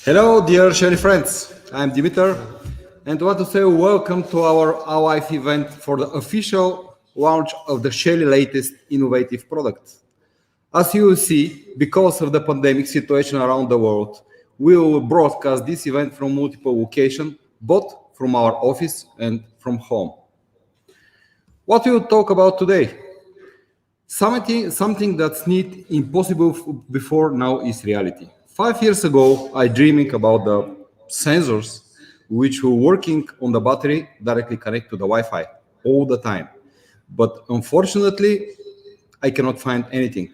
Hello, dear Shelly friends. I'm Dimitar, and I want to say welcome to our live event for the official launch of the Shelly latest innovative product. As you will see, because of the pandemic situation around the world, we will broadcast this event from multiple locations, both from our office and from home. What we will talk about today? Something that's not impossible before now is reality. 5 years ago, I dreaming about the sensors which were working on the battery directly connect to the Wi-Fi all the time. But unfortunately, I cannot find anything.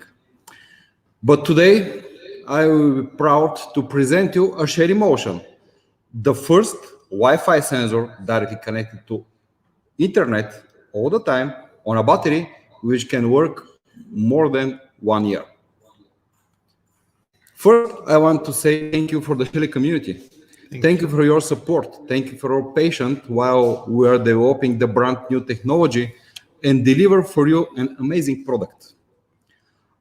But today, I will be proud to present you a Shelly Motion, the first Wi-Fi sensor directly connected to internet all the time on a battery which can work more than 1 year. First, I want to say thank you for the Shelly community. Thank you for your support. Thank you for your patience while we are developing the brand new technology and deliver for you an amazing product.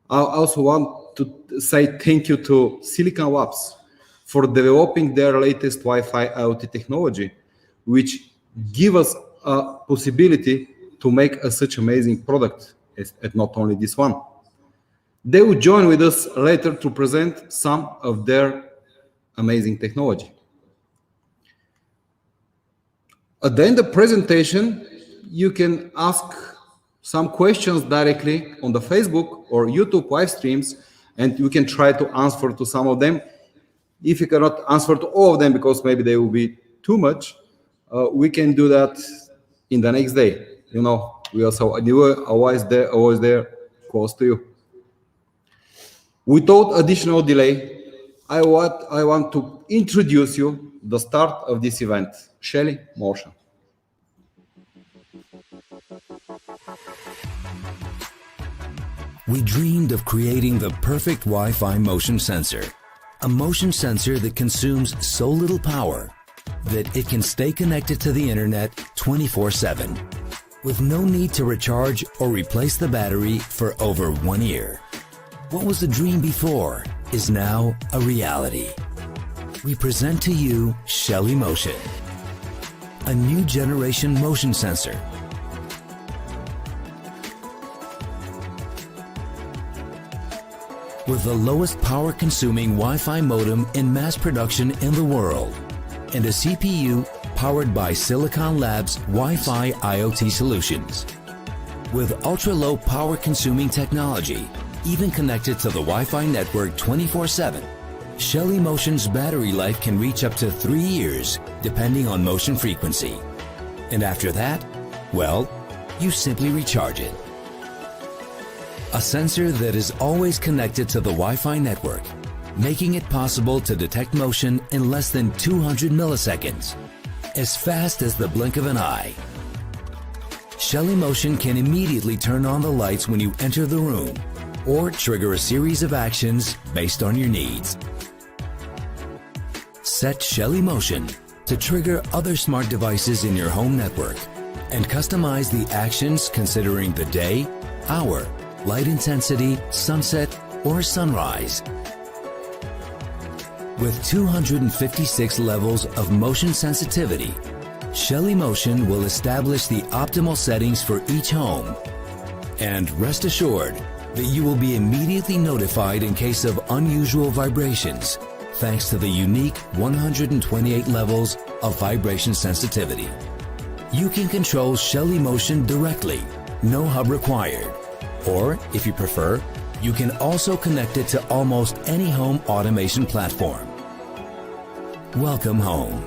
I also want to say thank you to Silicon Labs for developing their latest Wi-Fi IoT technology, which give us a possibility to make such amazing product, and not only this one. They will join with us later to present some of their amazing technology. At the end of the presentation, you can ask some questions directly on the Facebook or YouTube live streams, and you can try to answer to some of them. If you cannot answer to all of them because maybe they will be too much, we can do that in the next day. You know, we are always there, close to you. Without additional delay, I want to introduce you the start of this event, Shelly Motion. We dreamed of creating the perfect Wi-Fi motion sensor, a motion sensor that consumes so little power that it can stay connected to the internet 24/7, with no need to recharge or replace the battery for over 1 year. What was a dream before is now a reality. We present to you Shelly Motion, a new generation motion sensor. With the lowest power consuming Wi-Fi modem in mass production in the world, and a CPU powered by Silicon Labs Wi-Fi IoT solutions. With ultra-low power consuming technology, even connected to the Wi-Fi network 24/7, Shelly Motion's battery life can reach up to 3 years, depending on motion frequency. And after that, well, you simply recharge it. A sensor that is always connected to the Wi-Fi network, making it possible to detect motion in less than 200 milliseconds, as fast as the blink of an eye. Shelly Motion can immediately turn on the lights when you enter the room, or trigger a series of actions based on your needs. Set Shelly Motion to trigger other smart devices in your home network and customize the actions considering the day, hour, light intensity, sunset, or sunrise. With 256 levels of motion sensitivity, Shelly Motion will establish the optimal settings for each home. And rest assured that you will be immediately notified in case of unusual vibrations, thanks to the unique 128 levels of vibration sensitivity. You can control Shelly Motion directly, no hub required. Or, if you prefer, you can also connect it to almost any home automation platform. Welcome home.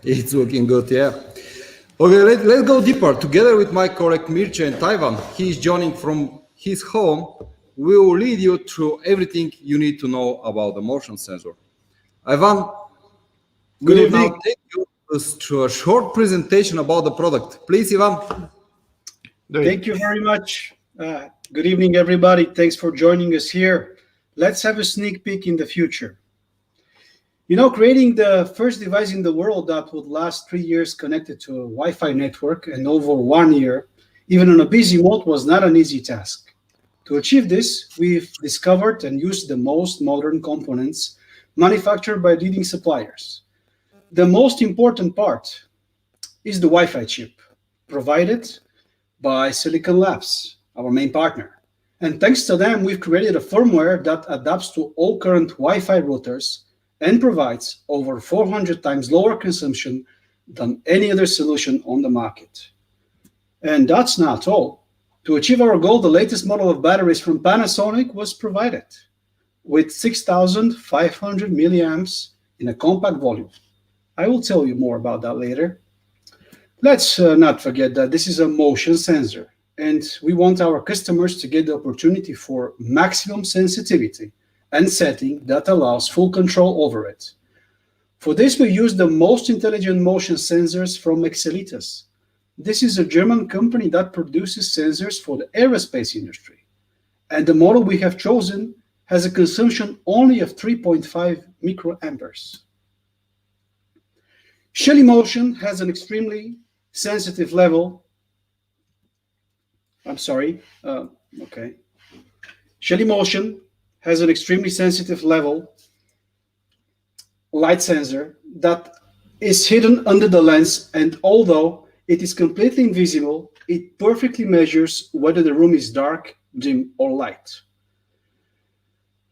It's looking good, yeah. Okay, let's go deeper. Together with my colleague Mircea and Taiwan, he is joining from his home. We will lead you through everything you need to know about the motion sensor. Ivan, we will now take you through a short presentation about the product. Please, Ivan. Thank you very much. Good evening, everybody. Thanks for joining us here. Let's have a sneak peek in the future. You know, creating the first device in the world that would last 3 years connected to a Wi-Fi network and over 1 year, even on a busy mode, was not an easy task. To achieve this, we've discovered and used the most modern components manufactured by leading suppliers. The most important part is the Wi-Fi chip, provided by Silicon Labs, our main partner. And thanks to them, we've created a firmware that adapts to all current Wi-Fi routers and provides over 400 times lower consumption than any other solution on the market. And that's not all. To achieve our goal, the latest model of batteries from Panasonic was provided with 6,500 milliamps in a compact volume. I will tell you more about that later. Let's not forget that this is a motion sensor, and we want our customers to get the opportunity for maximum sensitivity and setting that allows full control over it. For this, we use the most intelligent motion sensors from Excelitas. This is a German company that produces sensors for the aerospace industry. And the model we have chosen has a consumption only of 3.5 microamperes. Shelly Motion has an extremely sensitive level. Shelly Motion has an extremely sensitive level light sensor that is hidden under the lens, and although it is completely invisible, it perfectly measures whether the room is dark, dim, or light.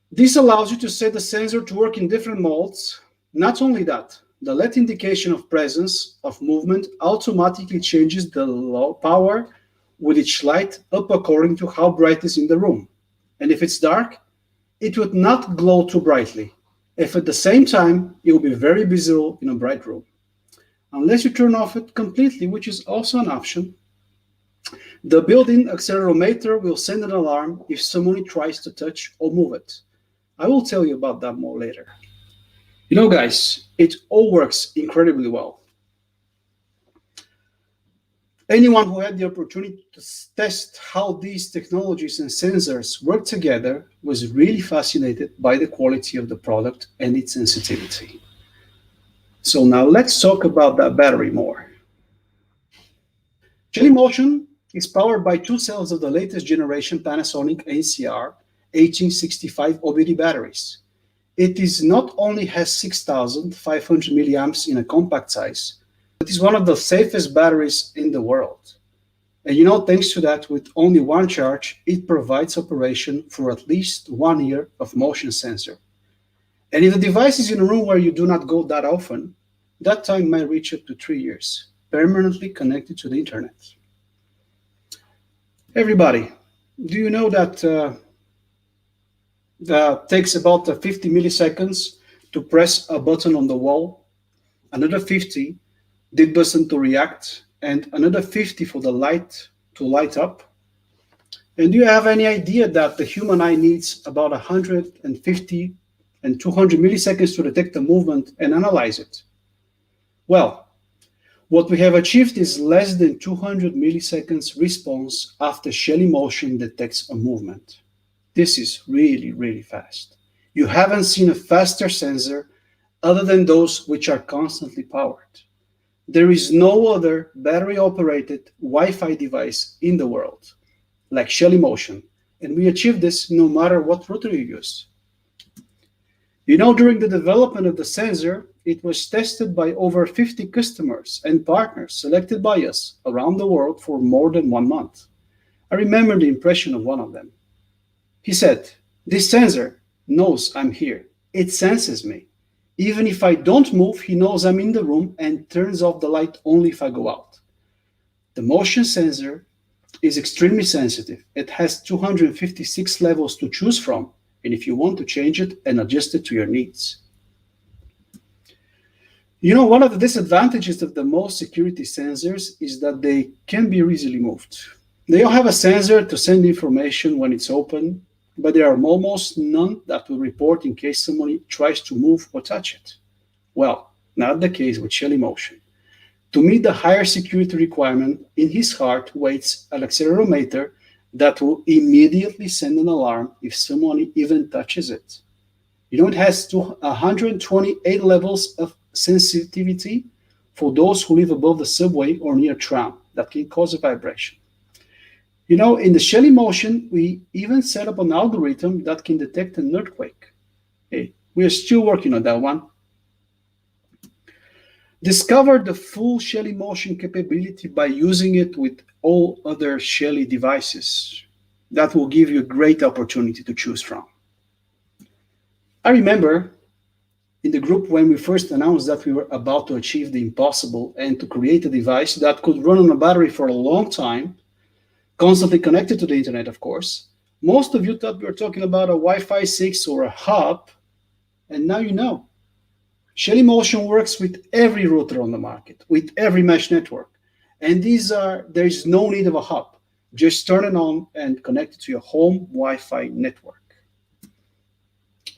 This allows you to set the sensor to work in different modes. Not only that, the LED indication of presence of movement automatically changes the low power with each light up according to how bright it is in the room. And if it's dark, it would not glow too brightly. If at the same time, it will be very visible in a bright room. Unless you turn off it completely, which is also an option. The built-in accelerometer will send an alarm if someone tries to touch or move it. I will tell you about that more later. You know, guys, it all works incredibly well. Anyone who had the opportunity to test how these technologies and sensors work together was really fascinated by the quality of the product and its sensitivity. So now let's talk about that battery more. Shelly Motion is powered by 2 cells of the latest generation Panasonic NCR 1865 OBD batteries. It is not only has 6,500 milliamps in a compact size, it is one of the safest batteries in the world. And you know, thanks to that, with only one charge, it provides operation for at least 1 year of motion sensor. And if the device is in a room where you do not go that often, that time might reach up to 3 years, permanently connected to the internet. Everybody, do you know that takes about 50 milliseconds to press a button on the wall, another 50 did button to react, and another 50 for the light to light up? And do you have any idea that the human eye needs about 150 and 200 milliseconds to detect a movement and analyze it? Well, what we have achieved is less than 200 milliseconds response after Shelly Motion detects a movement. This is really, really fast. You haven't seen a faster sensor other than those which are constantly powered. There is no other battery-operated Wi-Fi device in the world like Shelly Motion, and we achieve this no matter what router you use. You know, during the development of the sensor, it was tested by over 50 customers and partners selected by us around the world for more than 1 month. I remember the impression of one of them. He said, "This sensor knows I'm here. It senses me. Even if I don't move, he knows I'm in the room and turns off the light only if I go out." The motion sensor is extremely sensitive. It has 256 levels to choose from, and if you want to change it and adjust it to your needs. You know, one of the disadvantages of the most security sensors is that they can be easily moved. They all have a sensor to send information when it's open, but there are almost none that will report in case someone tries to move or touch it. Well, not the case with Shelly Motion. To meet the higher security requirement, in his heart waits an accelerometer that will immediately send an alarm if someone even touches it. It has 128 levels of sensitivity for those who live above the subway or near tram that can cause a vibration. In the Shelly Motion, we even set up an algorithm that can detect an earthquake. Hey, we are still working on that one. Discover the full Shelly Motion capability by using it with all other Shelly devices. That will give you a great opportunity to choose from. I remember in the group when we first announced that we were about to achieve the impossible and to create a device that could run on a battery for a long time, constantly connected to the internet, of course. Most of you thought we were talking about a Wi-Fi 6 or a hub, and now you know. Shelly Motion works with every router on the market, with every mesh network. And there is no need of a hub. Just turn it on and connect it to your home Wi-Fi network.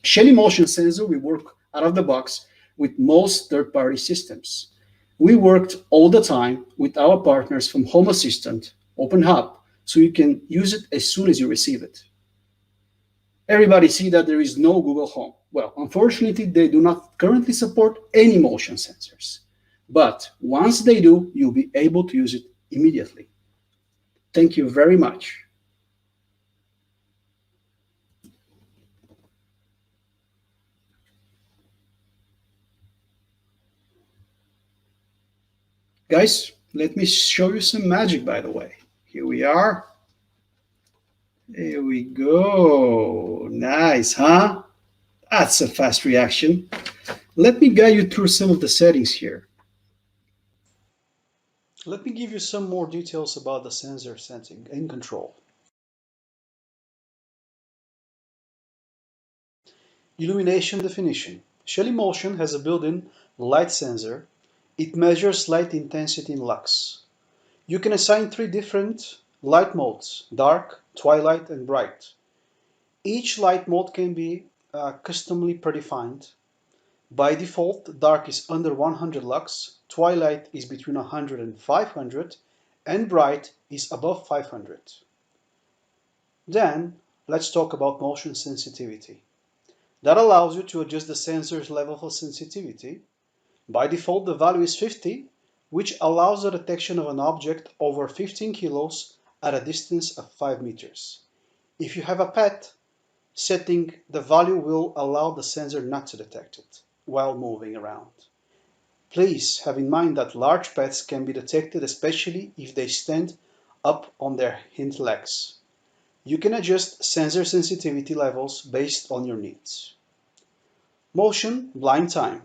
Shelly Motion sensor will work out of the box with most third-party systems. We worked all the time with our partners from Home Assistant, OpenHub, so you can use it as soon as you receive it. Everybody see that there is no Google Home. Well, unfortunately, they do not currently support any motion sensors. But once they do, you'll be able to use it immediately. Thank you very much. Guys, let me show you some magic, by the way. Here we are. There we go. Nice, huh? That's a fast reaction. Let me guide you through some of the settings here. Let me give you some more details about the sensor setting and control. Illumination definition. Shelly Motion has a built-in light sensor. It measures light intensity in lux. You can assign 3 different light modes: dark, twilight, and bright. Each light mode can be customly predefined. By default, dark is under 100 lux, twilight is between 100 and 500, and bright is above 500. Then, let's talk about motion sensitivity. That allows you to adjust the sensor's level of sensitivity. By default, the value is 50, which allows the detection of an object over 15 kilos at a distance of 5 meters. If you have a pet, setting the value will allow the sensor not to detect it while moving around. Please have in mind that large pets can be detected, especially if they stand up on their hind legs. You can adjust sensor sensitivity levels based on your needs. Motion blind time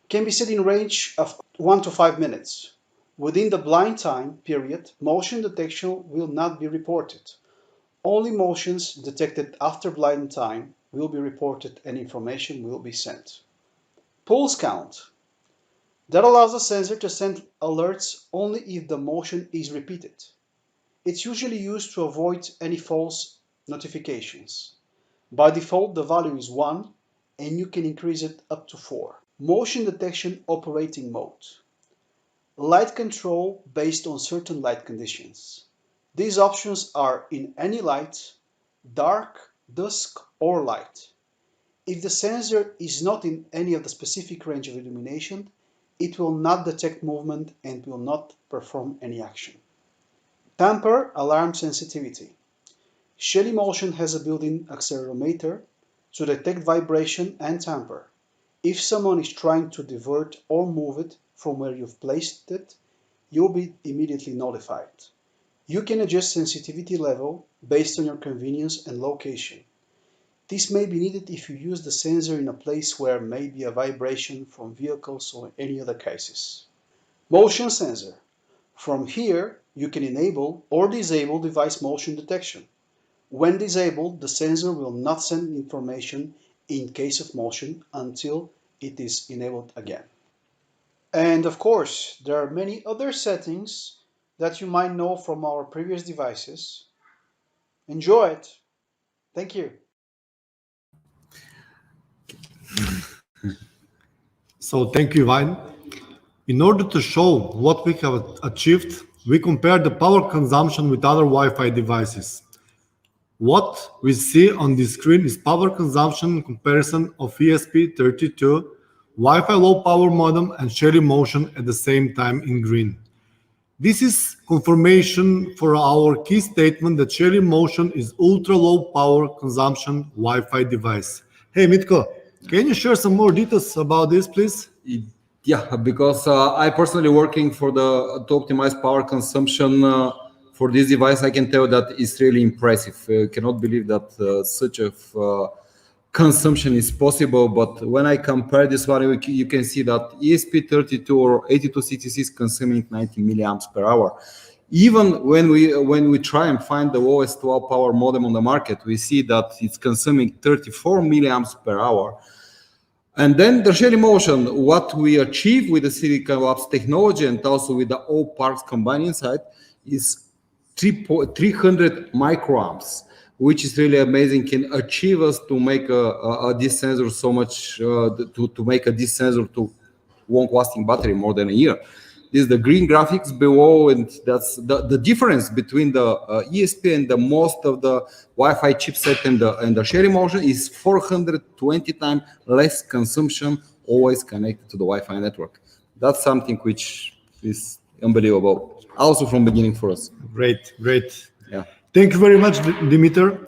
can be set in range of 1 to 5 minutes. Within the blind time period, motion detection will not be reported. Only motions detected after blind time will be reported and information will be sent. Pulse count. That allows the sensor to send alerts only if the motion is repeated. It's usually used to avoid any false notifications. By default, the value is 1, and you can increase it up to 4. Motion detection operating mode. Light control based on certain light conditions. These options are in any light, dark, dusk, or light. If the sensor is not in any of the specific range of illumination, it will not detect movement and will not perform any action. Tamper alarm sensitivity. Shelly Motion has a built-in accelerometer to detect vibration and tamper. If someone is trying to divert or move it from where you've placed it, you'll be immediately notified. You can adjust sensitivity level based on your convenience and location. This may be needed if you use the sensor in a place where may be a vibration from vehicles or any other cases. Motion sensor. From here, you can enable or disable device motion detection. When disabled, the sensor will not send information in case of motion until it is enabled again. And of course, there are many other settings that you might know from our previous devices. Enjoy it. Thank you. So thank you, Ivan. In order to show what we have achieved, we compared the power consumption with other Wi-Fi devices. What we see on the screen is power consumption comparison of ESP32, Wi-Fi low power modem, and Shelly Motion at the same time in green. This is confirmation for our key statement that Shelly Motion is ultra low power consumption Wi-Fi device. Hey Mitko, can you share some more details about this, please? Yeah, because I personally working to optimize power consumption for this device. I can tell that it's really impressive. Cannot believe that such a consumption is possible. But when I compare this one, you can see that ESP32 or 8266 is consuming 90 milliamps per hour. Even when we try and find the lowest 12 power modem on the market, we see that it's consuming 34 milliamps per hour. And then the Shelly Motion, what we achieve with the Silicon Labs technology and also with the all parts combined inside is 300 microamps, which is really amazing. Can achieve us to make this sensor so much to make this sensor to long-lasting battery more than a year. This is the green graphics below, and that's the difference between the ESP and the most of the Wi-Fi chipset and the Shelly Motion is 420 times less consumption, always connected to the Wi-Fi network. That's something which is unbelievable, also from beginning for us. Great. Yeah. Thank you very much, Dimitar.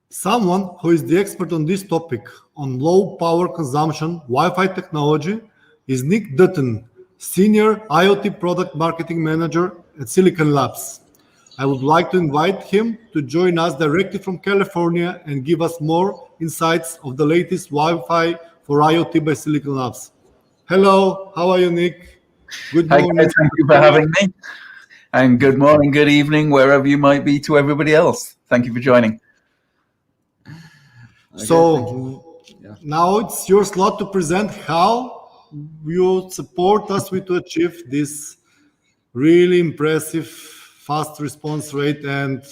Someone who is the expert on this topic, on low power consumption Wi-Fi technology, is Nick Dutton, Senior IoT Product Marketing Manager at Silicon Labs. I would like to invite him to join us directly from California and give us more insights of the latest Wi-Fi for IoT by Silicon Labs. Hello, how are you, Nick? Good morning. Hi, thank you for having me. And good morning, good evening, wherever you might be to everybody else. Thank you for joining. So now it's your slot to present how you support us to achieve this really impressive fast response rate and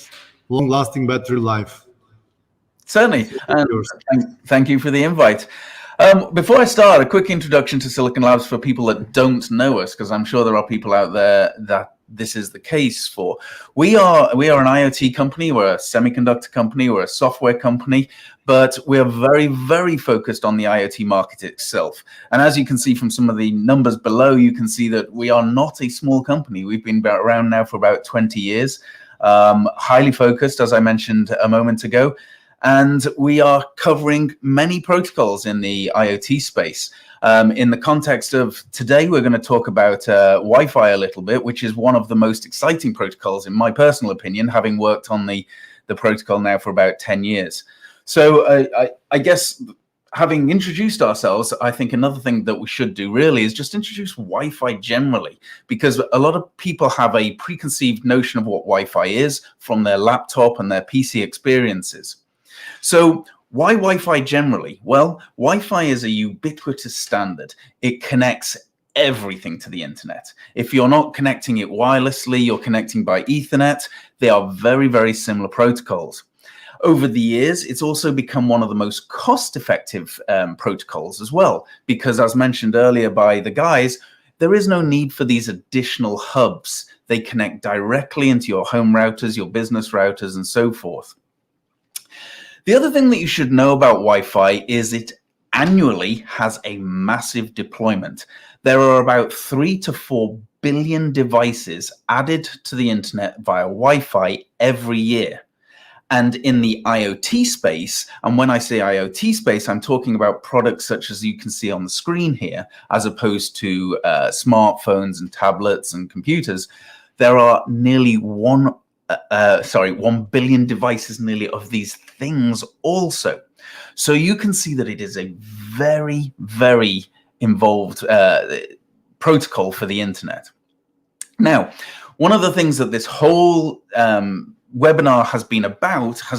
long-lasting battery life. Certainly, and thank you for the invite. Before I start, a quick introduction to Silicon Labs for people that don't know us, because I'm sure there are people out there that this is the case for. We are an IoT company, we're a semiconductor company, we're a software company, but we're very, very focused on the IoT market itself. And as you can see from some of the numbers below, you can see that we are not a small company. We've been around now for about 20 years, highly focused, as I mentioned a moment ago. And we are covering many protocols in the IoT space. In the context of today, we're going to talk about Wi-Fi a little bit, which is one of the most exciting protocols, in my personal opinion, having worked on the protocol now for about 10 years. So I guess having introduced ourselves, I think another thing that we should do really is just introduce Wi-Fi generally, because a lot of people have a preconceived notion of what Wi-Fi is from their laptop and their PC experiences. So why Wi-Fi generally? Well, Wi-Fi is a ubiquitous standard. It connects everything to the internet. If you're not connecting it wirelessly, you're connecting by Ethernet. They are very, very similar protocols. Over the years, it's also become one of the most cost-effective protocols as well, because as mentioned earlier by the guys, there is no need for these additional hubs. They connect directly into your home routers, your business routers, and so forth. The other thing that you should know about Wi-Fi is it annually has a massive deployment. There are about 3 to 4 billion devices added to the internet via Wi-Fi every year. And in the IoT space, and when I say IoT space, I'm talking about products such as you can see on the screen here, as opposed to smartphones and tablets and computers. There are nearly 1 billion devices nearly of these things also. So you can see that it is a very, very involved protocol for the internet. Now, one of the things that this whole webinar has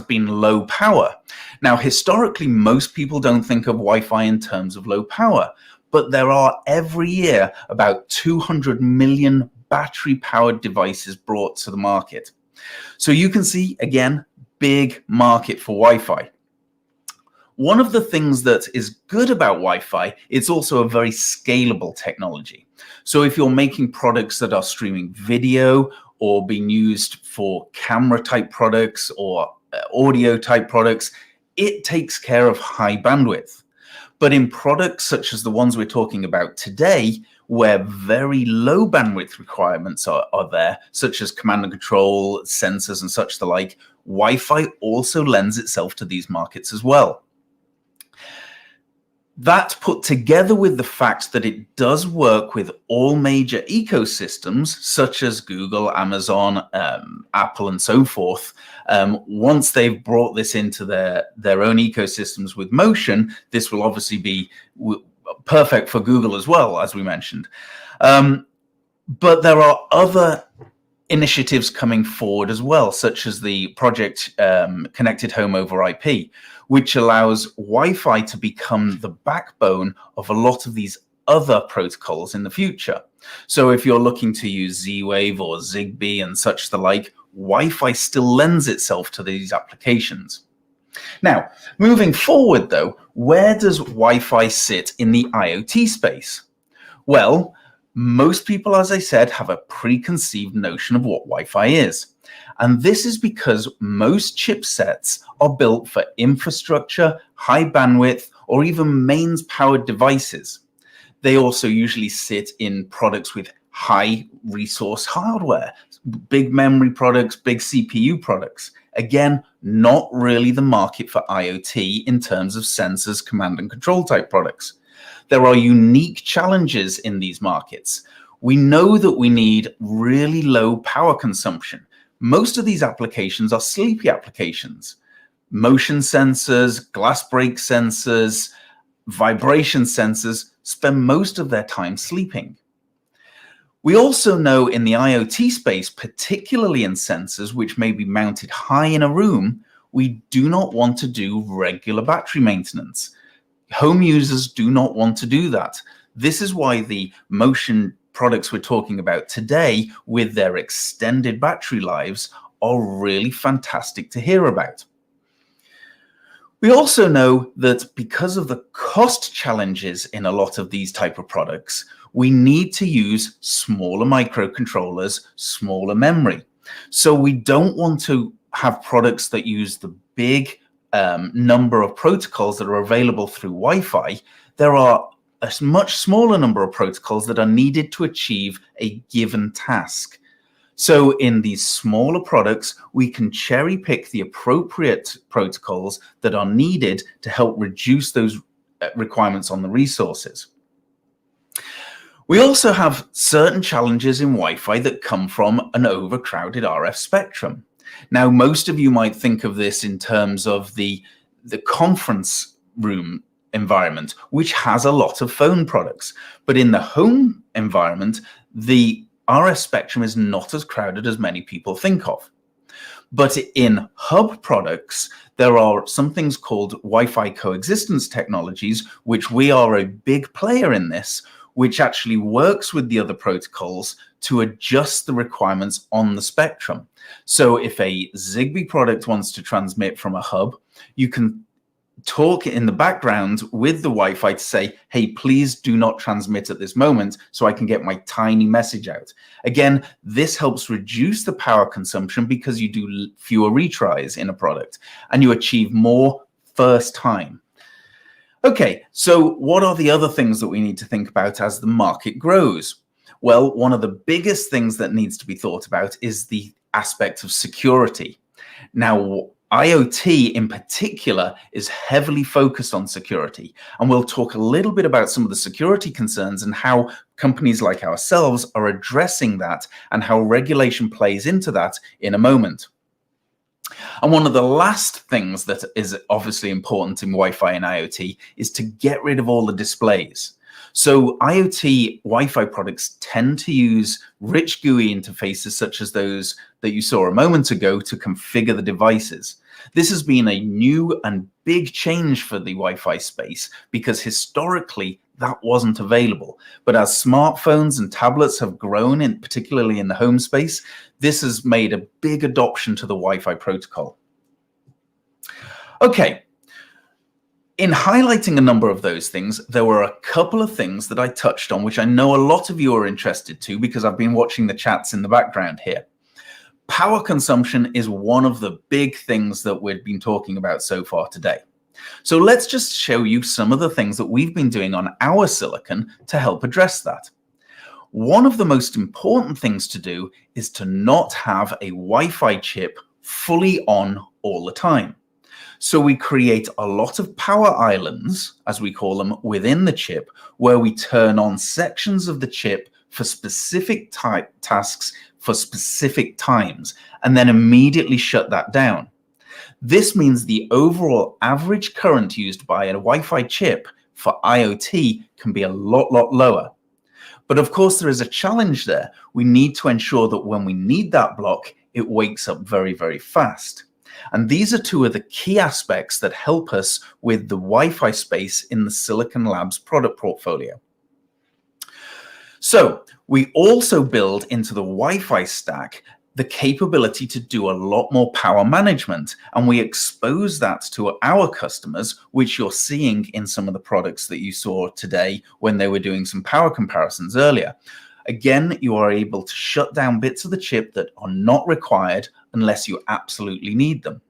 been low power. Now, historically, most people don't think of Wi-Fi in terms of low power, but there are every year about 200 million battery-powered devices brought to the market. So you can see, again, big market for Wi-Fi. One of the things that is good about Wi-Fi, it's also a very scalable technology. So if you're making products that are streaming video or being used for camera type products or audio type products, it takes care of high bandwidth. But in products such as the ones we're talking about today, where very low bandwidth requirements are there, such as command and control, sensors and such the like, Wi-Fi also lends itself to these markets as well. That put together with the fact that it does work with all major ecosystems, such as Google, Amazon, Apple, and so forth. Once they've brought this into their own ecosystems with Motion, this will obviously be perfect for Google as well, as we mentioned. But there are other initiatives coming forward as well, such as the project Connected Home over IP, which allows Wi-Fi to become the backbone of a lot of these other protocols in the future. So if you're looking to use Z-Wave or Zigbee and such the like, Wi-Fi still lends itself to these applications. Now, moving forward though, where does Wi-Fi sit in the IoT space? Well, most people, as I said, have a preconceived notion of what Wi-Fi is. And this is because most chipsets are built for infrastructure, high bandwidth, or even mains powered devices. They also usually sit in products with high resource hardware, big memory products, big CPU products. Again, not really the market for IoT in terms of sensors, command and control type products. There are unique challenges in these markets. We know that we need really low power consumption. Most of these applications are sleepy applications. Motion sensors, glass break sensors, vibration sensors spend most of their time sleeping. We also know in the IoT space, particularly in sensors which may be mounted high in a room, we do not want to do regular battery maintenance. Home users do not want to do that. This is why the Motion products we're talking about today, with their extended battery lives, are really fantastic to hear about. We also know that because of the cost challenges in a lot of these type of products, we need to use smaller microcontrollers, smaller memory. So we don't want to have products that use the big number of protocols that are available through Wi-Fi. There are a much smaller number of protocols that are needed to achieve a given task. So in these smaller products, we can cherry pick the appropriate protocols that are needed to help reduce those requirements on the resources. We also have certain challenges in Wi-Fi that come from an overcrowded RF spectrum. Now, most of you might think of this in terms of the conference room environment, which has a lot of phone products. But in the home environment, the RF spectrum is not as crowded as many people think of. But in hub products, there are some things called Wi-Fi coexistence technologies, which we are a big player in this, which actually works with the other protocols to adjust the requirements on the spectrum. So if a Zigbee product wants to transmit from a hub, you can talk in the background with the Wi-Fi to say, hey, please do not transmit at this moment so I can get my tiny message out. Again, this helps reduce the power consumption because you do fewer retries in a product and you achieve more first time. Okay, so what are the other things that we need to think about as the market grows? Well, one of the biggest things that needs to be thought about is the aspect of security. Now, IoT in particular is heavily focused on security, and we'll talk a little bit about some of the security concerns and how companies like ourselves are addressing that and how regulation plays into that in a moment. And one of the last things that is obviously important in Wi-Fi and IoT is to get rid of all the displays. So IoT Wi-Fi products tend to use rich GUI interfaces such as those that you saw a moment ago to configure the devices. This has been a new and big change for the Wi-Fi space because historically that wasn't available. But as smartphones and tablets have grown, particularly in the home space, this has made a big adoption to the Wi-Fi protocol. Okay. In highlighting a number of those things, there were a couple of things that I touched on, which I know a lot of you are interested to because I've been watching the chats in the background here. Power consumption is one of the big things that we've been talking about so far today. So let's just show you some of the things that we've been doing on our silicon to help address that. One of the most important things to do is to not have a Wi-Fi chip fully on all the time. So we create a lot of power islands, as we call them, within the chip, where we turn on sections of the chip for specific type tasks for specific times, and then immediately shut that down. This means the overall average current used by a Wi-Fi chip for IoT can be a lot lower. But of course, there is a challenge there. We need to ensure that when we need that block, it wakes up very, very fast. And these are two of the key aspects that help us with the Wi-Fi space in the Silicon Labs product portfolio. So we also build into the Wi-Fi stack the capability to do a lot more power management, and we expose that to our customers, which you're seeing in some of the products that you saw today when they were doing some power comparisons earlier. Again, you are able to shut down bits of the chip that are not required unless you absolutely need them.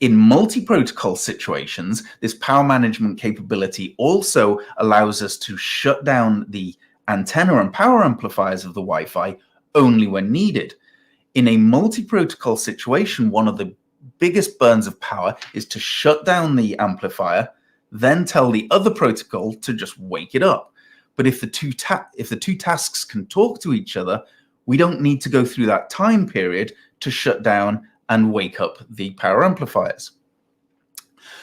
In multi-protocol situations, this power management capability also allows us to shut down the antenna and power amplifiers of the Wi-Fi only when needed. In a multi-protocol situation, one of the biggest burns of power is to shut down the amplifier, then tell the other protocol to just wake it up. But if the two tasks can talk to each other, we don't need to go through that time period to shut down and wake up the power amplifiers.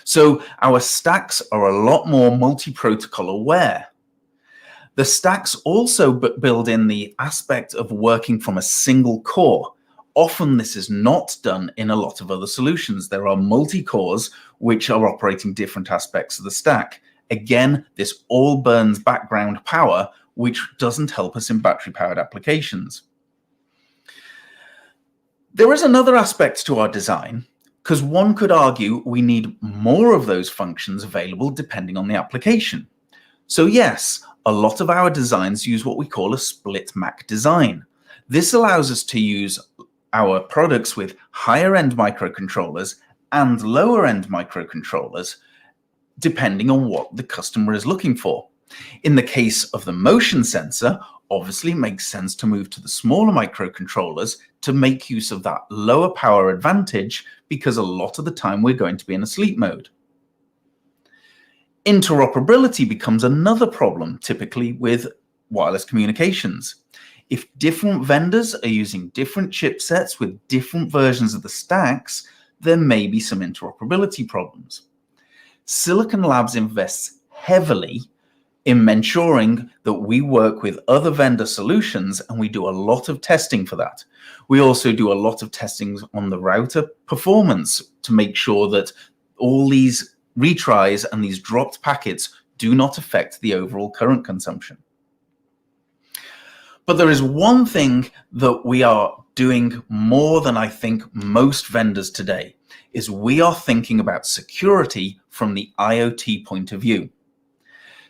So our stacks are a lot more multi-protocol aware. The stacks also build in the aspect of working from a single core. Often this is not done in a lot of other solutions. There are multi-cores which are operating different aspects of the stack. Again, this all burns background power, which doesn't help us in battery-powered applications. There is another aspect to our design, because one could argue we need more of those functions available depending on the application. So yes, a lot of our designs use what we call a split MAC design. This allows us to use our products with higher end microcontrollers and lower end microcontrollers, depending on what the customer is looking for. In the case of the motion sensor, obviously it makes sense to move to the smaller microcontrollers to make use of that lower power advantage, because a lot of the time we're going to be in a sleep mode. Interoperability becomes another problem, typically with wireless communications. If different vendors are using different chipsets with different versions of the stacks, there may be some interoperability problems. Silicon Labs invests heavily in ensuring that we work with other vendor solutions, and we do a lot of testing for that. We also do a lot of testing on the router performance to make sure that all these retries and these dropped packets do not affect the overall current consumption. But there is one thing that we are doing more than I think most vendors today, is we are thinking about security from the IoT point of view.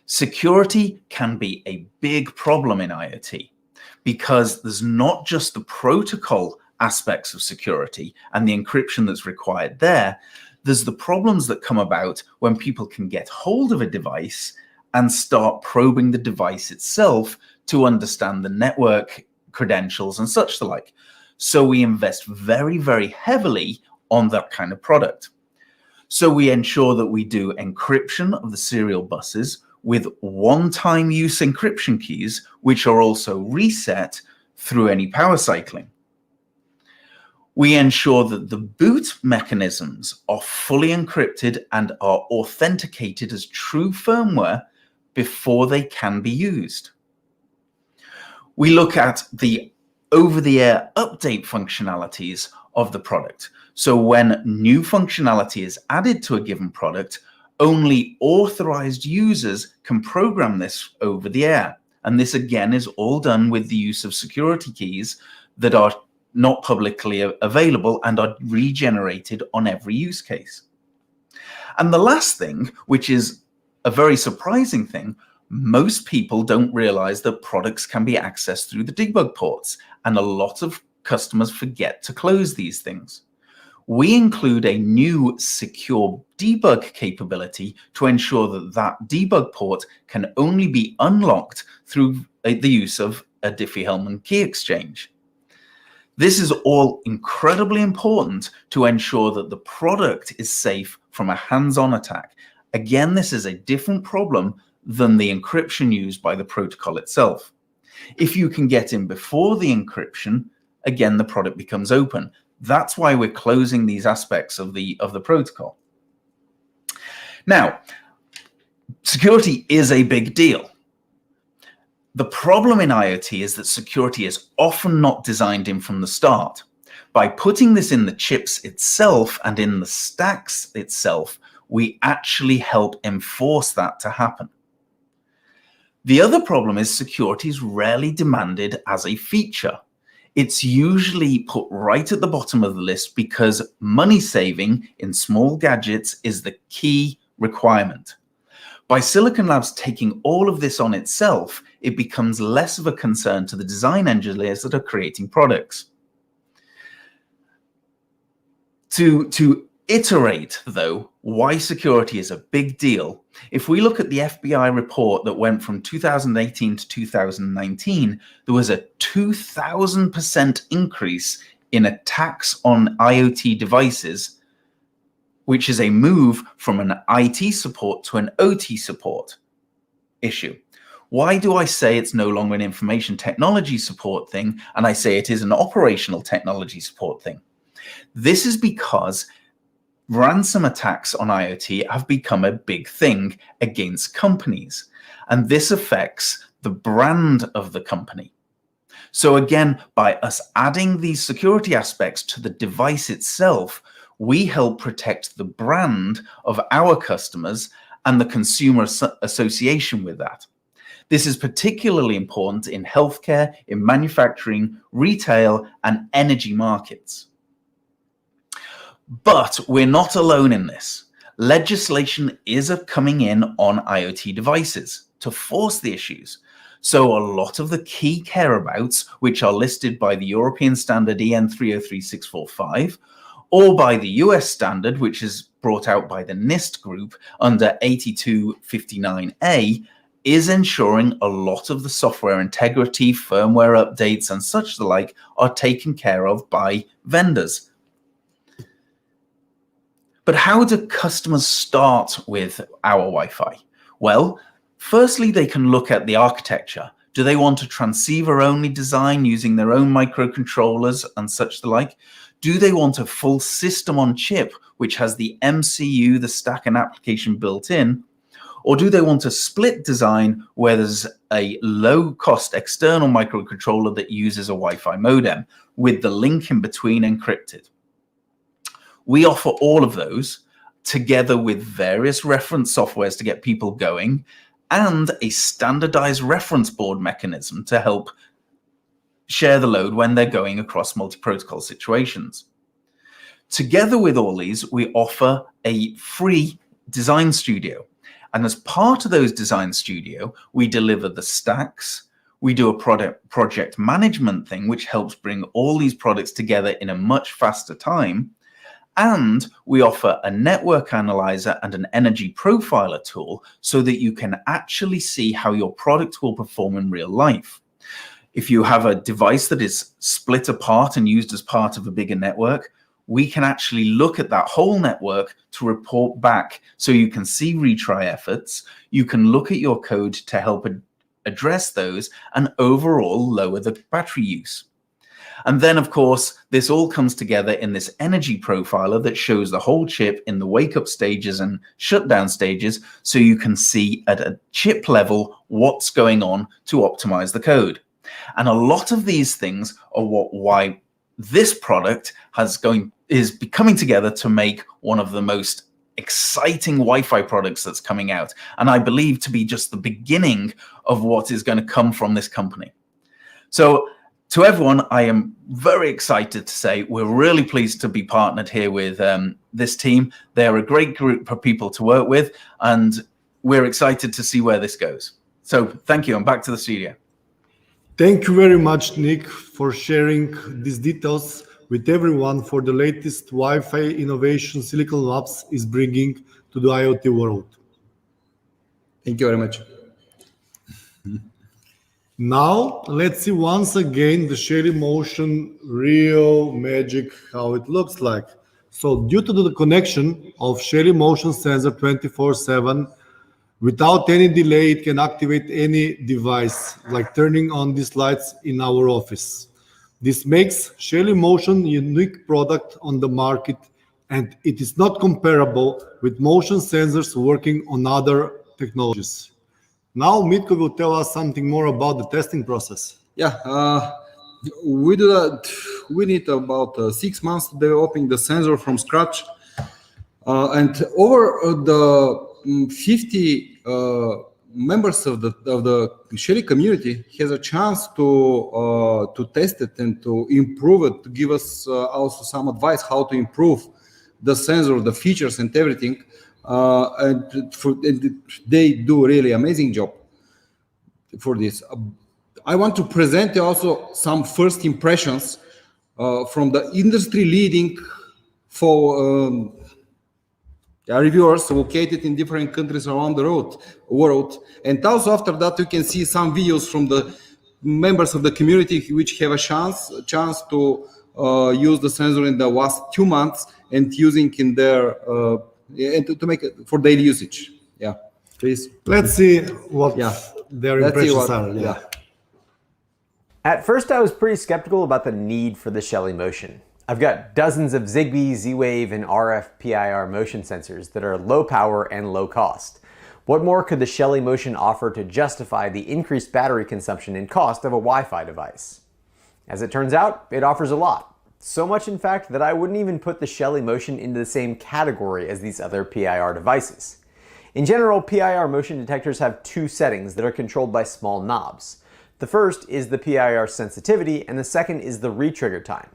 Security can be a big problem in IoT because there's not just the protocol aspects of security and the encryption that's required there. There's the problems that come about when people can get hold of a device and start probing the device itself to understand the network credentials and such the like. So we invest very, very heavily on that kind of product. So we ensure that we do encryption of the serial buses with one-time use encryption keys, which are also reset through any power cycling. We ensure that the boot mechanisms are fully encrypted and are authenticated as true firmware before they can be used. We look at the over-the-air update functionalities of the product. So when new functionality is added to a given product, only authorized users can program this over the air. And this again is all done with the use of security keys that are not publicly available and are regenerated on every use case. And the last thing, which is a very surprising thing, most people don't realize that products can be accessed through the debug ports. And a lot of customers forget to close these things. We include a new secure debug capability to ensure that that debug port can only be unlocked through the use of a Diffie-Hellman key exchange. This is all incredibly important to ensure that the product is safe from a hands-on attack. Again, this is a different problem than the encryption used by the protocol itself. If you can get in before the encryption, again, the product becomes open. That's why we're closing these aspects of the protocol. Now, security is a big deal. The problem in IoT is that security is often not designed in from the start. By putting this in the chips itself and in the stacks itself, we actually help enforce that to happen. The other problem is security is rarely demanded as a feature. It's usually put right at the bottom of the list because money saving in small gadgets is the key requirement. By Silicon Labs taking all of this on itself, it becomes less of a concern to the design engineers that are creating products. To iterate, though, why security is a big deal, if we look at the FBI report that went from 2018 to 2019, there was a 2,000% increase in attacks on IoT devices, which is a move from an IT support to an OT support issue. Why do I say it's no longer an information technology support thing, and I say it is an operational technology support thing? This is because ransom attacks on IoT have become a big thing against companies, and this affects the brand of the company. So again, by us adding these security aspects to the device itself, we help protect the brand of our customers and the consumer association with that. This is particularly important in healthcare, in manufacturing, retail, and energy markets. But we're not alone in this. Legislation is coming in on IoT devices to force the issues. So a lot of the key care-abouts, which are listed by the European standard EN 303645, or by the US standard, which is brought out by the NIST group under 8259A, is ensuring a lot of the software integrity, firmware updates, and such the like are taken care of by vendors. But how do customers start with our Wi-Fi? Well, firstly, they can look at the architecture. Do they want a transceiver-only design using their own microcontrollers and such the like? Do they want a full system on chip, which has the MCU, the stack and application built in? Or do they want a split design where there's a low-cost external microcontroller that uses a Wi-Fi modem with the link in between encrypted? We offer all of those together with various reference softwares to get people going and a standardized reference board mechanism to help share the load when they're going across multi-protocol situations. Together with all these, we offer a free design studio. And as part of those design studio, we deliver the stacks. We do a project management thing, which helps bring all these products together in a much faster time. And we offer a network analyzer and an energy profiler tool so that you can actually see how your product will perform in real life. If you have a device that is split apart and used as part of a bigger network, we can actually look at that whole network to report back so you can see retry efforts. You can look at your code to help address those and overall lower the battery use. And then, of course, this all comes together in this energy profiler that shows the whole chip in the wake-up stages and shutdown stages, so you can see at a chip level what's going on to optimize the code. And a lot of these things are why this product is coming together to make one of the most exciting Wi-Fi products that's coming out. And I believe to be just the beginning of what is going to come from this company. So to everyone, I am very excited to say we're really pleased to be partnered here with this team. They're a great group of people to work with, and we're excited to see where this goes. So thank you, and back to the studio. Thank you very much, Nick, for sharing these details with everyone for the latest Wi-Fi innovation Silicon Labs is bringing to the IoT world. Thank you very much. Now, let's see once again the Shelly Motion real magic, how it looks like. So due to the connection of Shelly Motion sensor 24/7, without any delay, it can activate any device, like turning on these lights in our office. This makes Shelly Motion a unique product on the market, and it is not comparable with motion sensors working on other technologies. Now, Mitko will tell us something more about the testing process. Yeah, we do that. We need about 6 months developing the sensor from scratch, and over the 50 members of the Shelly community has a chance to test it and to improve it, to give us also some advice how to improve the sensor, the features, and everything. And they do really amazing job for this. I want to present also some first impressions from the industry leading for reviewers located in different countries around the world. And also after that, you can see some videos from the members of the community which have a chance to use the sensor in the last 2 months and using in their and to make it for daily usage. Yeah, please. Let's see what their impressions are. Yeah. At first, I was pretty skeptical about the need for the Shelly Motion. I've got dozens of Zigbee, Z-Wave, and RF PIR motion sensors that are low power and low cost. What more could the Shelly Motion offer to justify the increased battery consumption and cost of a Wi-Fi device? As it turns out, it offers a lot. So much, in fact, that I wouldn't even put the Shelly Motion into the same category as these other PIR devices. In general, PIR motion detectors have 2 settings that are controlled by small knobs. The first is the PIR sensitivity, and the second is the retrigger time.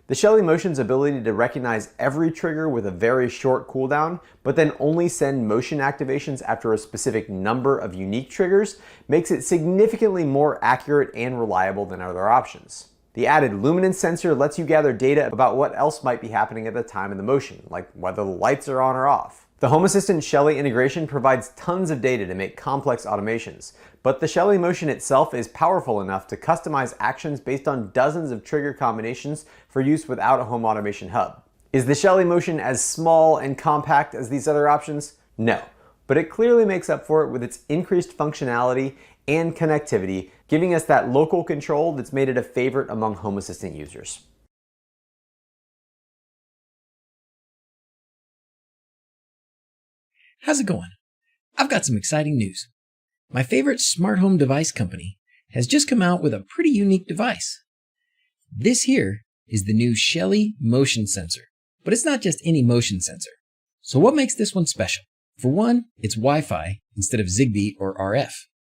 The Shelly Motion's ability to recognize every trigger with a very short cooldown, but then only send motion activations after a specific number of unique triggers, makes it significantly more accurate and reliable than other options. The added luminance sensor lets you gather data about what else might be happening at the time of the motion, like whether the lights are on or off. The Home Assistant Shelly integration provides tons of data to make complex automations, but the Shelly Motion itself is powerful enough to customize actions based on dozens of trigger combinations for use without a home automation hub. Is the Shelly Motion as small and compact as these other options? No, but it clearly makes up for it with its increased functionality and connectivity, giving us that local control that's made it a favorite among Home Assistant users. How's it going? I've got some exciting news. My favorite smart home device company has just come out with a pretty unique device. This here is the new Shelly Motion Sensor, but it's not just any motion sensor. So what makes this one special? For one, it's Wi-Fi instead of Zigbee or RF.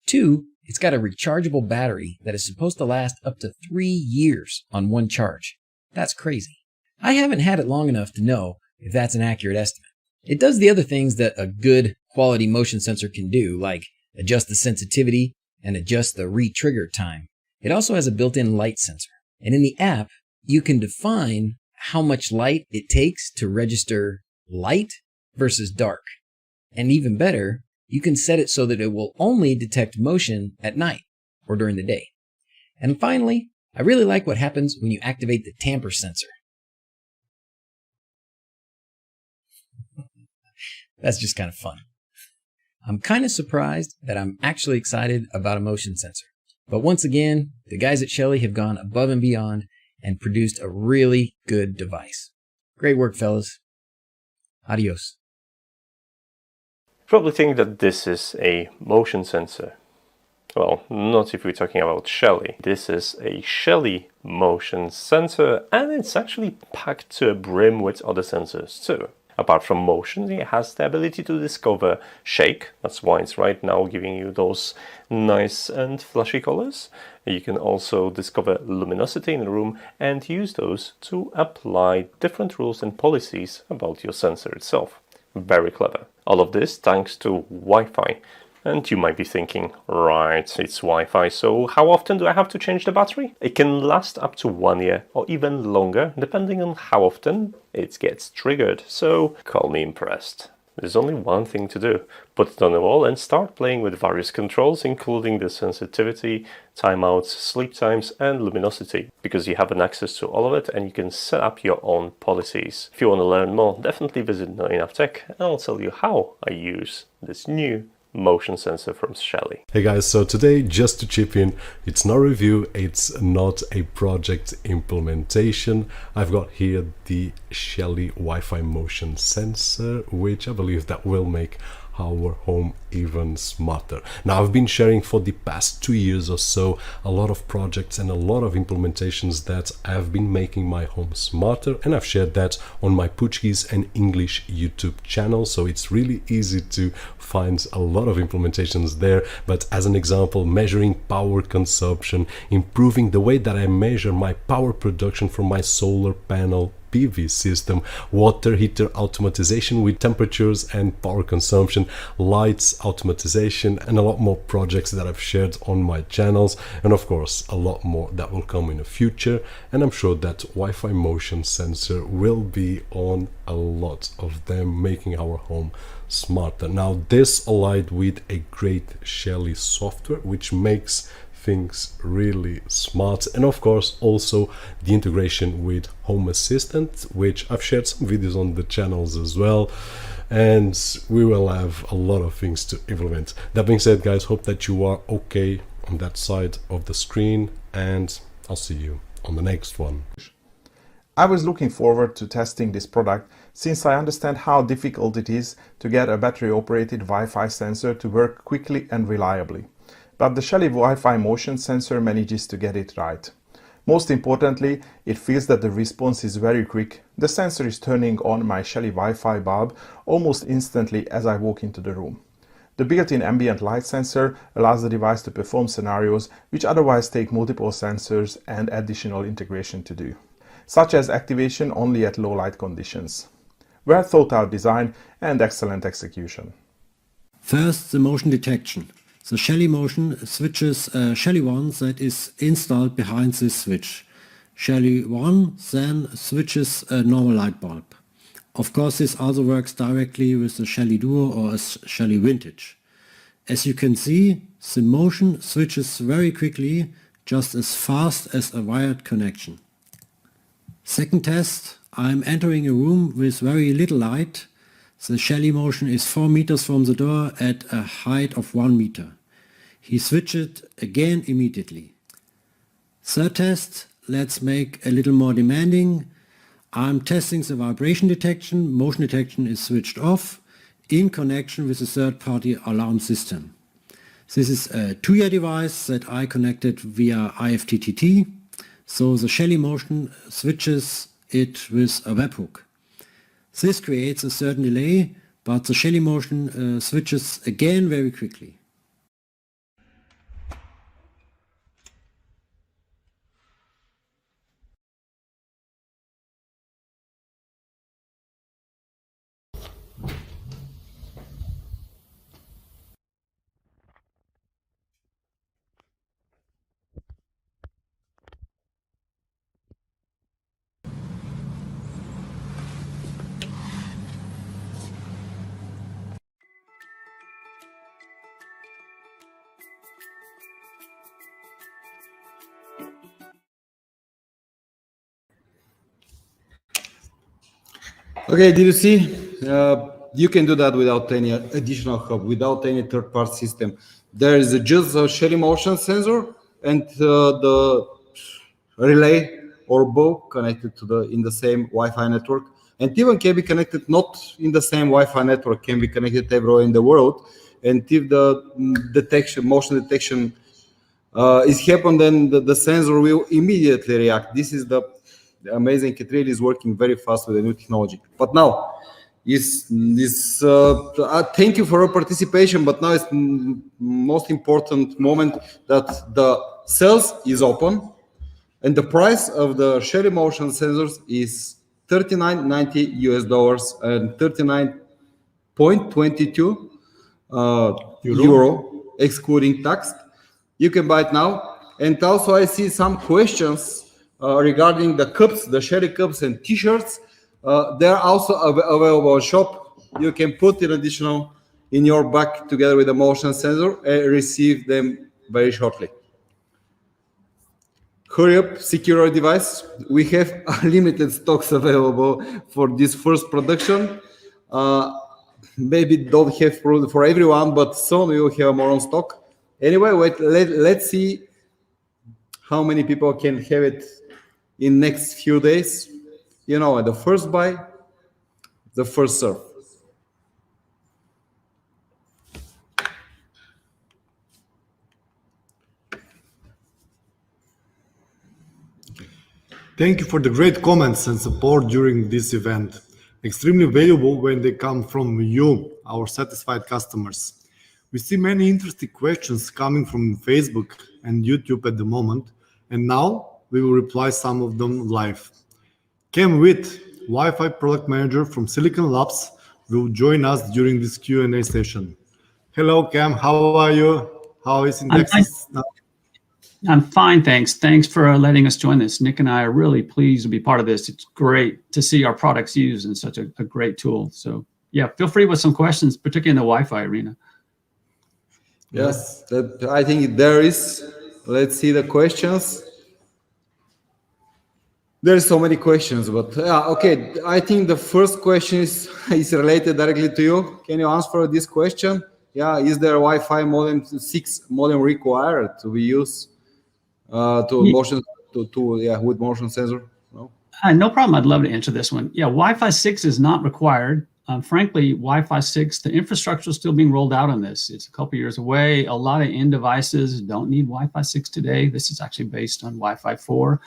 2, it's got a rechargeable battery that is supposed to last up to 3 years on one charge. That's crazy. I haven't had it long enough to know if that's an accurate estimate. It does the other things that a good quality motion sensor can do, like adjust the sensitivity and adjust the retrigger time. It also has a built-in light sensor. And in the app, you can define how much light it takes to register light versus dark. And even better, you can set it so that it will only detect motion at night or during the day. And finally, I really like what happens when you activate the tamper sensor. That's just kind of fun. I'm kind of surprised that I'm actually excited about a motion sensor. But once again, the guys at Shelly have gone above and beyond and produced a really good device. Great work, fellas. Adios. Probably think that this is a motion sensor. Well, not if we're talking about Shelly. This is a Shelly motion sensor, and it's actually packed to a brim with other sensors too. Apart from motion, it has the ability to discover shake. That's why it's right now giving you those nice and flashy colors. You can also discover luminosity in the room and use those to apply different rules and policies about your sensor itself. Very clever. All of this thanks to Wi-Fi. And you might be thinking, right, it's Wi-Fi, so how often do I have to change the battery? It can last up to 1 year or even longer, depending on how often it gets triggered. So call me impressed. There's only one thing to do. Put it on the wall and start playing with various controls, including the sensitivity, timeouts, sleep times, and luminosity, because you have an access to all of it and you can set up your own policies. If you want to learn more, definitely visit Not Enough Tech and I'll tell you how I use this new motion sensor from Shelly. Hey guys, so today, just to chip in, it's not a review, it's not a project implementation. I've got here the Shelly Wi-Fi motion sensor, which I believe that will make our home even smarter. Now, I've been sharing for the past 2 years or so a lot of projects and a lot of implementations that have been making my home smarter, and I've shared that on my Portuguese and English YouTube channel, so it's really easy to find a lot of implementations there. But as an example, measuring power consumption, improving the way that I measure my power production from my solar panel PV system, water heater automatization with temperatures and power consumption, lights automatization, and a lot more projects that I've shared on my channels, and of course a lot more that will come in the future. And I'm sure that Wi-Fi motion sensor will be on a lot of them, making our home smarter. Now, this allied with a great Shelly software, which makes things really smart, and of course also the integration with Home Assistant, which I've shared some videos on the channels as well, and we will have a lot of things to implement. That being said, guys, hope that you are okay on that side of the screen, and I'll see you on the next one. I was looking forward to testing this product since I understand how difficult it is to get a battery-operated Wi-Fi sensor to work quickly and reliably. But the Shelly Wi-Fi motion sensor manages to get it right. Most importantly, it feels that the response is very quick. The sensor is turning on my Shelly Wi-Fi bulb almost instantly as I walk into the room. The built-in ambient light sensor allows the device to perform scenarios which otherwise take multiple sensors and additional integration to do, such as activation only at low light conditions. Well thought out design and excellent execution. First, the motion detection. The Shelly Motion switches Shelly 1 that is installed behind this switch. Shelly 1 then switches a normal light bulb. Of course, this also works directly with the Shelly Duo or a Shelly Vintage. As you can see, the motion switches very quickly, just as fast as a wired connection. Second test, I'm entering a room with very little light. The Shelly Motion is 4 meters from the door at a height of 1 meter. He switched it again immediately. Third test, let's make a little more demanding. I'm testing the vibration detection. Motion detection is switched off in connection with a third-party alarm system. This is a 2-year device that I connected via IFTTT, so the Shelly Motion switches it with a webhook. This creates a certain delay, but the Shelly Motion switches again very quickly. Okay, did you see? You can do that without any additional hub, without any third-party system. There is just a Shelly motion sensor and the relay or both connected to in the same Wi-Fi network, and even can be connected not in the same Wi-Fi network, can be connected everywhere in the world. And if the motion detection is happened, then the sensor will immediately react. This is the amazing. It really is working very fast with the new technology. But now thank you for your participation, but now it's most important moment that the sales is open and the price of the Shelly motion sensors is $39.90 and 39.22. euro, excluding tax. You can buy it now. And also I see some questions regarding the cups, the Shelly cups and t-shirts. They're also available on shop. You can put in additional in your bag together with the motion sensor and receive them very shortly. Hurry up, secure your device. We have limited stocks available for this first production. Maybe don't have for everyone, but soon we will have more on stock. Anyway, let's see how many people can have it in next few days. You know, the first buy, the first serve. Thank you for the great comments and support during this event. Extremely valuable when they come from you, our satisfied customers. We see many interesting questions coming from Facebook and YouTube at the moment, and now we will reply some of them live. Cam Witt, Wi-Fi product manager from Silicon Labs, will join us during this Q&A session. Hello, Cam. How are you? How is Indexis now? I'm fine, thanks. Thanks for letting us join this. Nick and I are really pleased to be part of this. It's great to see our products used in such a great tool. So yeah, feel free with some questions, particularly in the Wi-Fi arena. Yes, I think there is. Let's see the questions. There's so many questions, but okay. I think the first question is related directly to you. Can you answer this question? Yeah, is there a Wi-Fi modem 6 modem required to be used with motion sensor? No? No problem. I'd love to answer this one. Yeah, Wi-Fi 6 is not required. Frankly, Wi-Fi 6, the infrastructure is still being rolled out on this. It's a couple years away. A lot of end devices don't need Wi-Fi 6 today. This is actually based on Wi-Fi 4.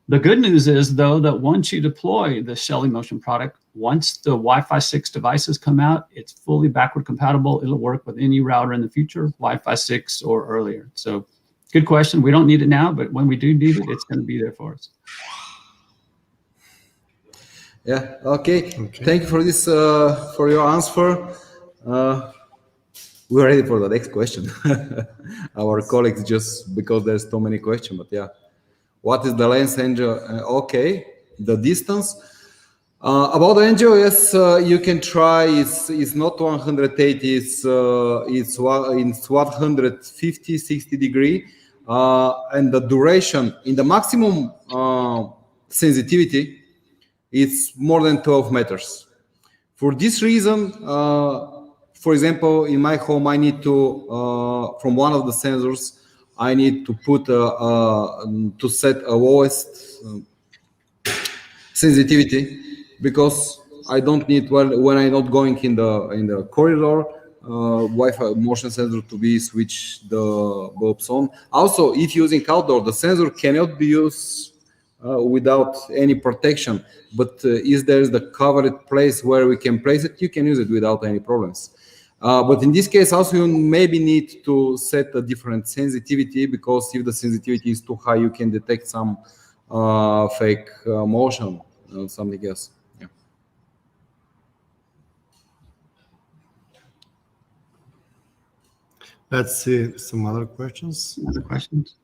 The good news is, though, that once you deploy the Shelly Motion product, once the Wi-Fi 6 devices come out, it's fully backward compatible. It'll work with any router in the future, Wi-Fi 6 or earlier. So good question. We don't need it now, but when we do need it, it's going to be there for us. Yeah. Okay. Thank you for this, for your answer. We're ready for the next question. Our colleagues, just because there's so many questions, but yeah. What is the lens angel? Okay, the distance. About the angel, yes, you can try. It's not 180. It's 150, 60 degree, and the duration in the maximum sensitivity, it's more than 12 meters. For this reason, for example, in my home, I need to from one of the sensors, I need to put to set a lowest sensitivity, because I don't need, well, when I'm not going in the corridor, Wi-Fi motion sensor to be switch the bulbs on. Also, if using outdoor, the sensor cannot be used without any protection. But if there is the covered place where we can place it, you can use it without any problems. But in this case, also you maybe need to set a different sensitivity, because if the sensitivity is too high, you can detect some fake motion, something else. Yeah. Let's see some other questions. Other questions?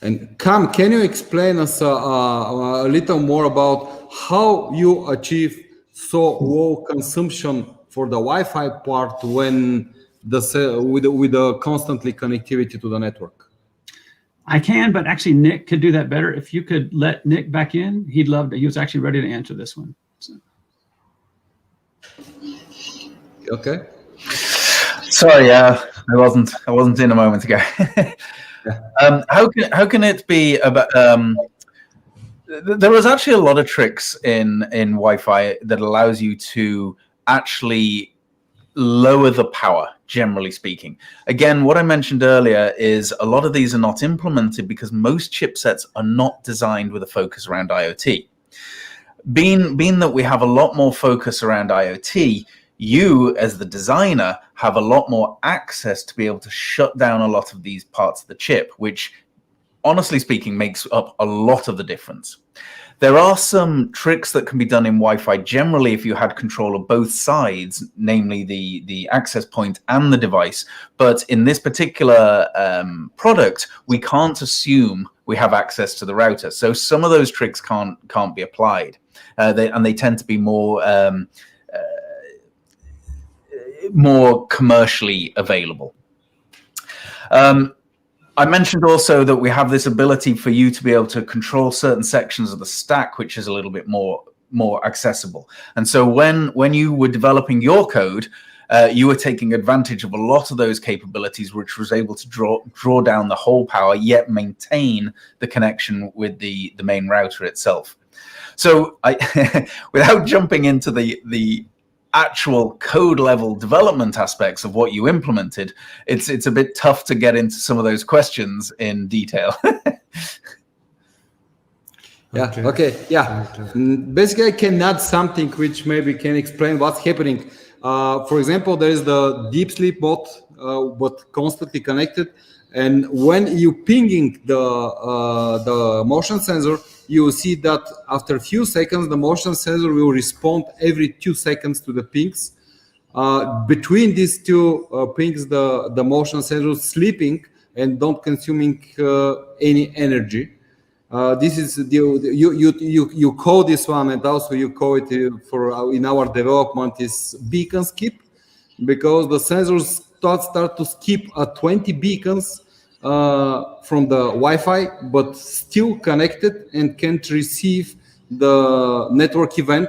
And Cam, can you explain us a little more about how you achieve so low consumption for the Wi-Fi part when with the constantly connectivity to the network? I can, but actually Nick could do that better. If you could let Nick back in, he'd love to. He was actually ready to answer this one. So. Okay. Sorry, I wasn't in a moment ago. How can it be about? There is actually a lot of tricks in Wi-Fi that allows you to actually lower the power, generally speaking. Again, what I mentioned earlier is a lot of these are not implemented because most chipsets are not designed with a focus around IoT. Being that we have a lot more focus around IoT, you as the designer have a lot more access to be able to shut down a lot of these parts of the chip, which honestly speaking, makes up a lot of the difference. There are some tricks that can be done in Wi-Fi generally if you had control of both sides, namely the access point and the device. But in this particular product, we can't assume we have access to the router. So some of those tricks can't be applied. They tend to be more commercially available. I mentioned also that we have this ability for you to be able to control certain sections of the stack, which is a little bit more accessible. And so when you were developing your code, you were taking advantage of a lot of those capabilities, which was able to draw down the whole power, yet maintain the connection with the main router itself. So without jumping into the actual code level development aspects of what you implemented, it's a bit tough to get into some of those questions in detail. Basically, I can add something which maybe can explain what's happening. For example, there is the deep sleep bot, but constantly connected, and when you pinging the motion sensor, you will see that after a few seconds, the motion sensor will respond every 2 seconds to the pings. Between these two pings, the motion sensor is sleeping and don't consuming any energy. This is you call this one, and also you call it for in our development is beacon skip, because the sensors start to skip 20 beacons from the Wi-Fi, but still connected and can't receive the network event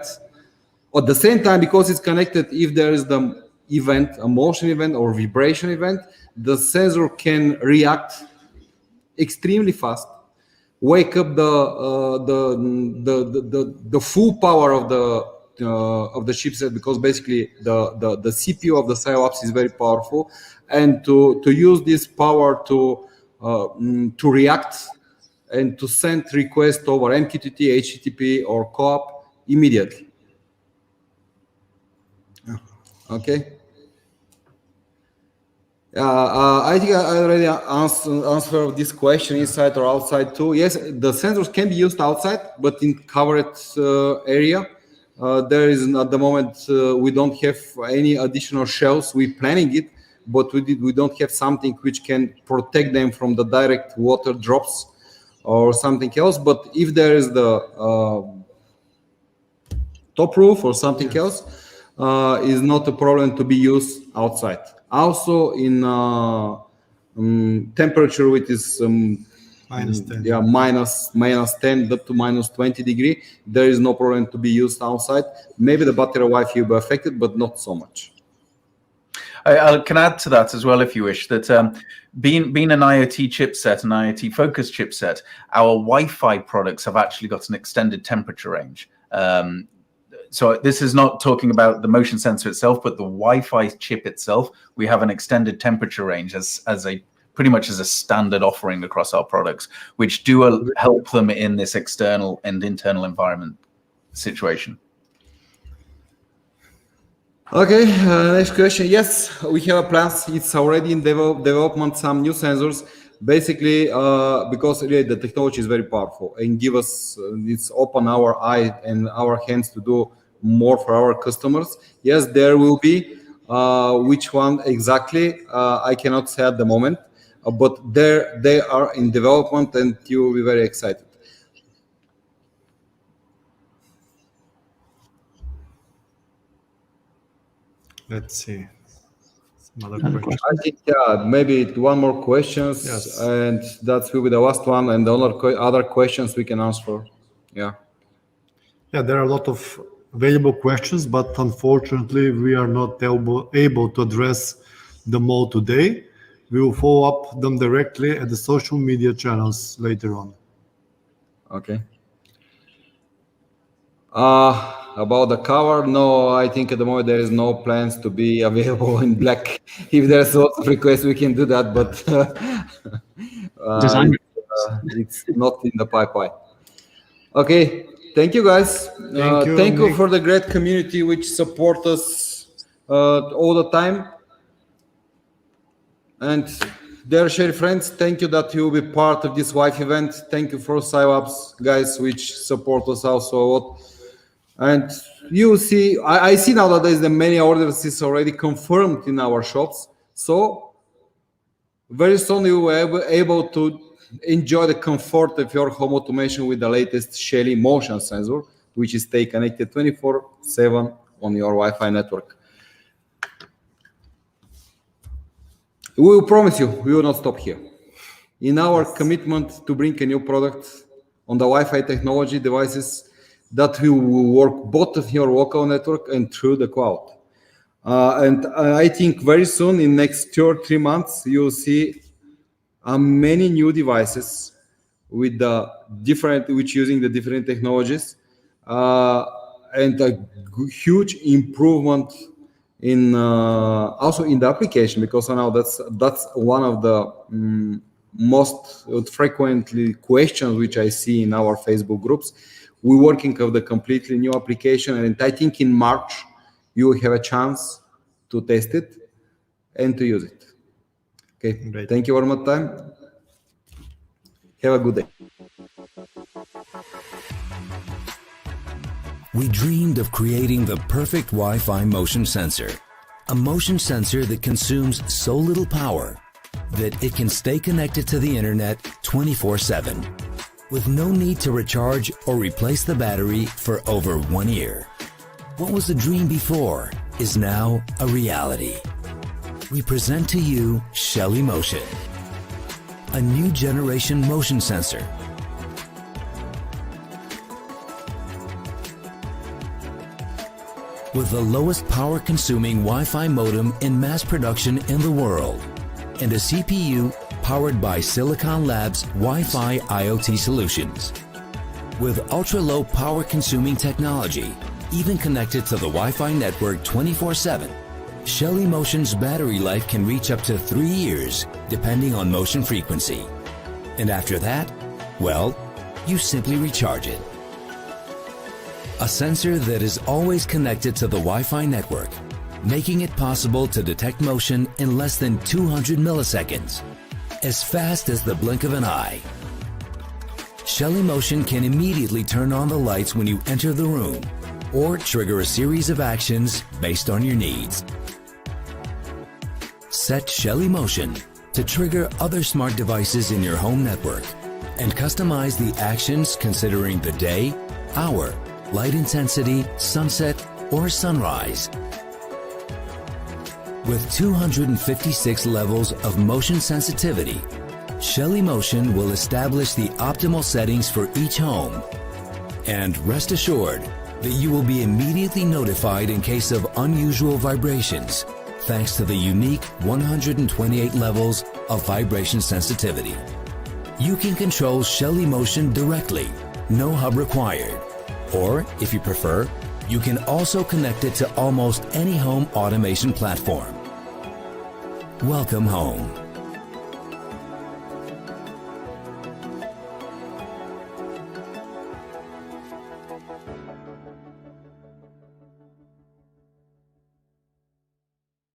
at the same time, because it's connected. If there is the event, a motion event or vibration event, the sensor can react extremely fast, wake up the full power of the chipset, because basically the CPU of the PSYOPs is very powerful, and to use this power to react and to send requests over MQTT, HTTP, or COAP immediately. Okay. I think I already answered this question, inside or outside too. Yes, the sensors can be used outside, but in covered area. There is at the moment we don't have any additional shells. We're planning it, but we don't have something which can protect them from the direct water drops or something else. But if there is the top roof or something else, is not a problem to be used outside. Also in temperature, which is minus 10. Yeah, minus 10 up to minus 20 degree, there is no problem to be used outside. Maybe the battery life will be affected, but not so much. I can add to that as well, if you wish, that being an IoT chipset, an IoT focused chipset, our Wi-Fi products have actually got an extended temperature range. So this is not talking about the motion sensor itself, but the Wi-Fi chip itself. We have an extended temperature range as a pretty much as a standard offering across our products, which do help them in this external and internal environment situation. Okay, next question. Yes, we have a plan. It's already in development, some new sensors. Basically, because really the technology is very powerful and give us, it's open our eye and our hands to do more for our customers. Yes, there will be, which one exactly, I cannot say at the moment, but they are in development and you will be very excited. Let's see. I think maybe one more questions, yes, and that will be the last one, and the other questions we can answer. Yeah, there are a lot of available questions, but unfortunately we are not able to address them all today. We will follow up them directly at the social media channels later on. Okay. About the cover, no, I think at the moment there is no plans to be available in black. If there's lots of requests, we can do that, but it's not in the pipeline. Okay, thank you guys. Thank you for the great community which support us all the time. And dear Shelly friends, thank you that you will be part of this live event. Thank you for sign-ups, guys, which support us also a lot. And you see, I see nowadays that many orders is already confirmed in our shops. So very soon you will be able to enjoy the comfort of your home automation with the latest Shelly Motion sensor, which is stay connected 24/7 on your Wi-Fi network. We will promise you, we will not stop here. In our commitment to bring a new product on the Wi-Fi technology devices that will work both in your local network and through the cloud. And I think very soon, in next 2 or 3 months, you'll see many new devices with the different, which using the different technologies, and a huge improvement in also in the application, because now that's one of the most frequently questions which I see in our Facebook groups. We're working on the completely new application, and I think in March you will have a chance to test it and to use it. Okay, great. Thank you very much time. Have a good day. We dreamed of creating the perfect Wi-Fi motion sensor. A motion sensor that consumes so little power that it can stay connected to the internet 24/7, with no need to recharge or replace the battery for over 1 year. What was a dream before is now a reality. We present to you Shelly Motion, a new generation motion sensor. With the lowest power consuming Wi-Fi modem in mass production in the world, and a CPU powered by Silicon Labs Wi-Fi IoT solutions. With ultra-low power consuming technology, even connected to the Wi-Fi network 24/7, Shelly Motion's battery life can reach up to 3 years, depending on motion frequency. And after that, well, you simply recharge it. A sensor that is always connected to the Wi-Fi network, making it possible to detect motion in less than 200 milliseconds, as fast as the blink of an eye. Shelly Motion can immediately turn on the lights when you enter the room, or trigger a series of actions based on your needs. Set Shelly Motion to trigger other smart devices in your home network, and customize the actions considering the day, hour, light intensity, sunset, or sunrise. With 256 levels of motion sensitivity, Shelly Motion will establish the optimal settings for each home. And rest assured that you will be immediately notified in case of unusual vibrations, thanks to the unique 128 levels of vibration sensitivity. You can control Shelly Motion directly, no hub required. Or, if you prefer, you can also connect it to almost any home automation platform. Welcome home.